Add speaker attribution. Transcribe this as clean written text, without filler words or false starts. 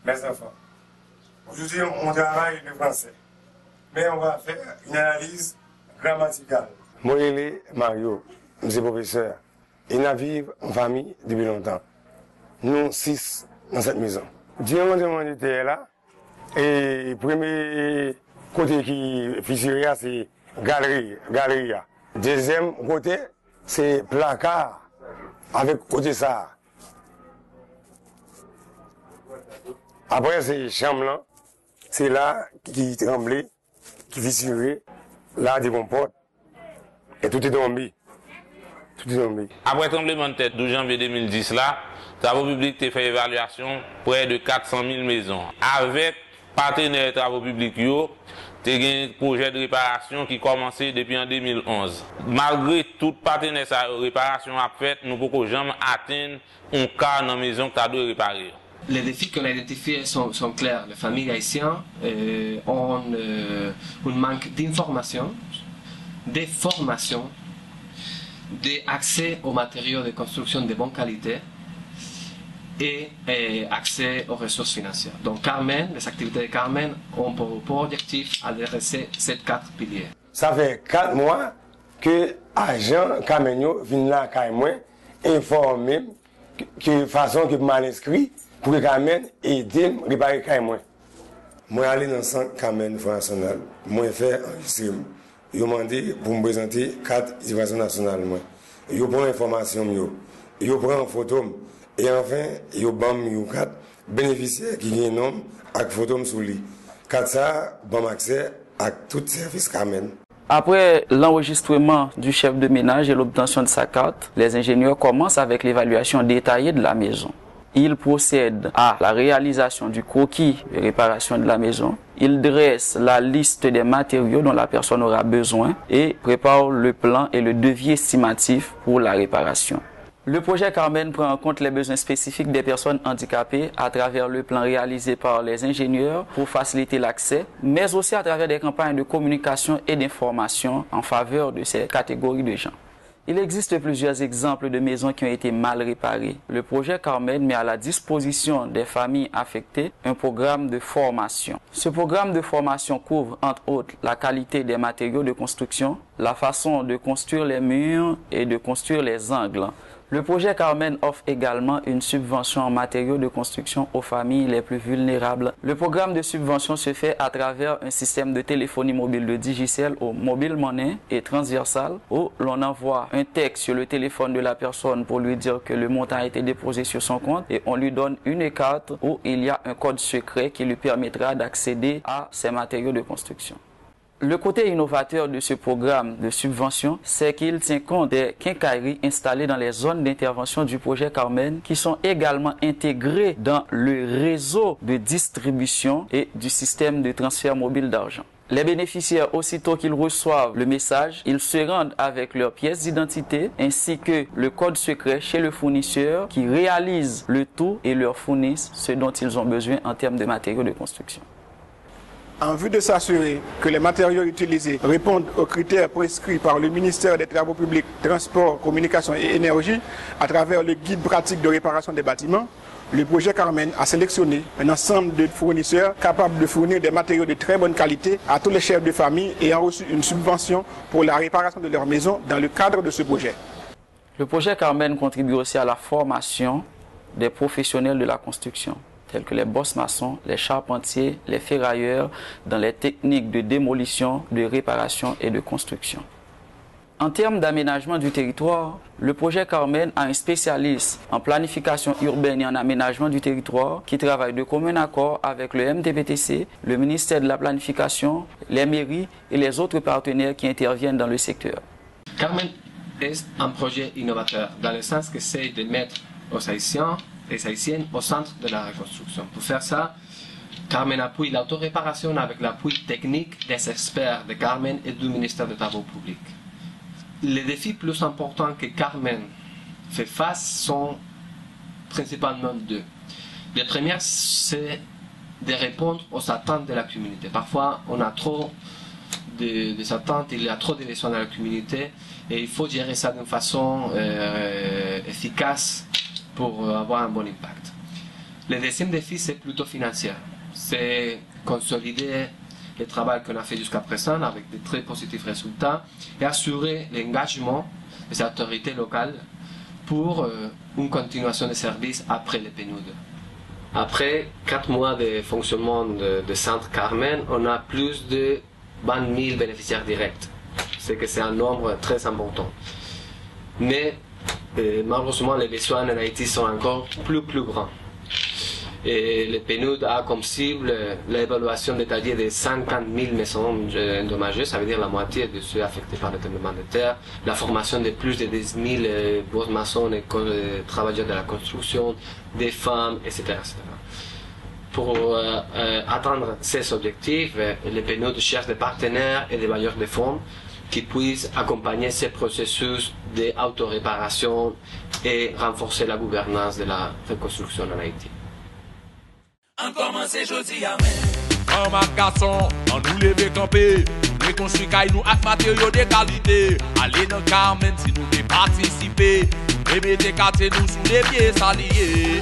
Speaker 1: mes enfants, aujourd'hui on travaille le français, mais on va faire une analyse grammaticale. Moi, Mario, je suis professeur. Et nous vivons en famille depuis longtemps. Nous 6 dans cette maison. Durant mon était là, et le premier côté qui fissuré, c'est galerie. Deuxième côté, c'est placard avec côté ça. Après, c'est chambre là. C'est là qui tremblait, qui fissurait, là, des comportes. Et tout est tombé.
Speaker 2: Après le tremblement de terre 12 janvier 2010, là, Travaux publics a fait évaluation près de 400 000 maisons. Avec partenaires Travaux publics, il y a un projet de réparation qui a commencé depuis en 2011. Malgré tout partenaire de réparation a fait, nous ne pouvons jamais atteindre un cas dans la maison qui a dû réparer.
Speaker 3: Les défis qu'on a identifiés sont clairs. Les familles haïtiennes ont un manque d'information, de formation, d'accès aux matériaux de construction de bonne qualité et accès aux ressources financières. Donc Carmen, les activités de Carmen ont pour objectif adresser ces 4 piliers.
Speaker 1: Ça fait 4 mois que agent Carmenio vient là à moi informer que façon que mal inscrit pour que Carmen aide à réparer Carmen. Moi aller dans le centre Carmen national, moi faire enregistrer. Ils m'ont demandé pour me présenter 4 évasions nationales. Ils prennent l'information, ils prennent une photo. Et enfin, ils ont 4 bénéficiaires qui ont un nom avec photo sur lui. 4 ça, bon accès à tout service Carmen.
Speaker 4: Après l'enregistrement du chef de ménage et l'obtention de sa carte, les ingénieurs commencent avec l'évaluation détaillée de la maison. Ils procèdent à la réalisation du croquis de réparation de la maison. Ils dressent la liste des matériaux dont la personne aura besoin et préparent le plan et le devis estimatif pour la réparation. Le projet Carmen prend en compte les besoins spécifiques des personnes handicapées à travers le plan réalisé par les ingénieurs pour faciliter l'accès, mais aussi à travers des campagnes de communication et d'information en faveur de ces catégories de gens. Il existe plusieurs exemples de maisons qui ont été mal réparées. Le projet Carmen met à la disposition des familles affectées un programme de formation. Ce programme de formation couvre entre autres la qualité des matériaux de construction, la façon de construire les murs et de construire les angles. Le projet Carmen offre également une subvention en matériaux de construction aux familles les plus vulnérables. Le programme de subvention se fait à travers un système de téléphonie mobile de Digicel au Mobile Money et Transversal où l'on envoie un texte sur le téléphone de la personne pour lui dire que le montant a été déposé sur son compte et on lui donne une carte où il y a un code secret qui lui permettra d'accéder à ces matériaux de construction. Le côté innovateur de ce programme de subvention, c'est qu'il tient compte des quincailleries installées dans les zones d'intervention du projet Carmen qui sont également intégrées dans le réseau de distribution et du système de transfert mobile d'argent. Les bénéficiaires, aussitôt qu'ils reçoivent le message, ils se rendent avec leur pièce d'identité ainsi que le code secret chez le fournisseur qui réalise le tout et leur fournissent ce dont ils ont besoin en termes de matériaux de construction.
Speaker 5: En vue de s'assurer que les matériaux utilisés répondent aux critères prescrits par le ministère des Travaux publics, Transports, Communications et Énergie à travers le guide pratique de réparation des bâtiments, le projet Carmen a sélectionné un ensemble de fournisseurs capables de fournir des matériaux de très bonne qualité à tous les chefs de famille ayant reçu une subvention pour la réparation de leur maison dans le cadre de ce projet.
Speaker 4: Le projet Carmen contribue aussi à la formation des professionnels de la construction, tels que les boss maçons, les charpentiers, les ferrailleurs, dans les techniques de démolition, de réparation et de construction. En termes d'aménagement du territoire, le projet Carmen a un spécialiste en planification urbaine et en aménagement du territoire qui travaille de commun accord avec le MTPTC, le ministère de la Planification, les mairies et les autres partenaires qui interviennent dans le secteur.
Speaker 3: Carmen est un projet innovateur dans le sens que c'est de mettre aux Haïtiens et Haïtiennes au centre de la reconstruction. Pour faire ça, Carmen appuie l'autoréparation avec l'appui technique des experts de Carmen et du ministère des Travaux publics. Les défis plus importants que Carmen fait face sont principalement 2. Le premier, c'est de répondre aux attentes de la communauté. Parfois, on a trop des attentes, il y a trop de besoins dans la communauté et il faut gérer ça d'une façon efficace pour avoir un bon impact. Le deuxième défi, c'est plutôt financier. C'est consolider le travail qu'on a fait jusqu'à présent avec de très positifs résultats et assurer l'engagement des autorités locales pour une continuation des services après le PNUD. Après 4 mois de fonctionnement de Centre Carmen, on a plus de 20 000 bénéficiaires directs. C'est un nombre très important. Mais malheureusement, les besoins en Haïti sont encore plus grands. Et le PNUD a comme cible l'évaluation détaillée de 50 000 maisons endommagées, ça veut dire la moitié de ceux affectés par le tremblement de terre, la formation de plus de 10 000 bons maçons et travailleurs de la construction, des femmes, etc. Pour atteindre ces objectifs, le PNUD cherche des partenaires et des bailleurs de fonds qui puissent accompagner ces processus d'autoréparation et renforcer la gouvernance de la reconstruction en Haïti.
Speaker 6: On commence jeudi à main. En ma garçon, on nous lève camper. Reconstruit nous avec matériaux de qualité. Allez dans Carmen si nous voulons participer. Et mettez nous sous les pieds saliés.